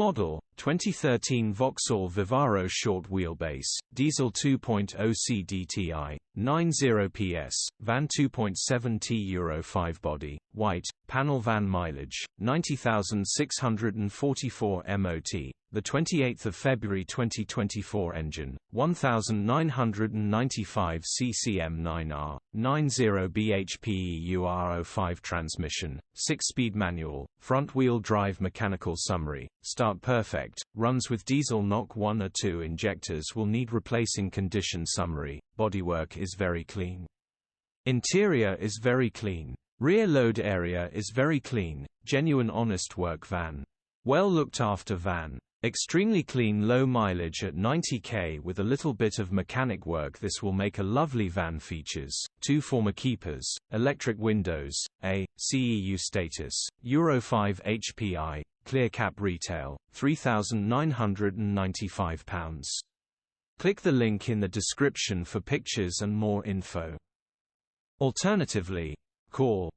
model, 2013 VAUXHALL Vivaro short wheelbase, diesel 2.0 CDTI, 90 PS, van 2.7T Euro 5 body, white, panel van mileage, 90,644 MOT. The 28th of February 2024 engine, 1995 CCM9R, 90 bhp EUR05 transmission, 6-speed manual, front-wheel drive mechanical summary, start perfect, runs with diesel knock 1 or 2 injectors will need replacing condition summary, bodywork is very clean. Interior is very clean. Rear load area is very clean, genuine honest work van. Well looked after van. Extremely clean low mileage at 90k with a little bit of mechanic work. This will make a lovely van. Features: 2 former keepers, electric windows, A, CEU status, Euro 5 HPI, clear cap retail, £3,995. Click the link in the description for pictures and more info. Alternatively, call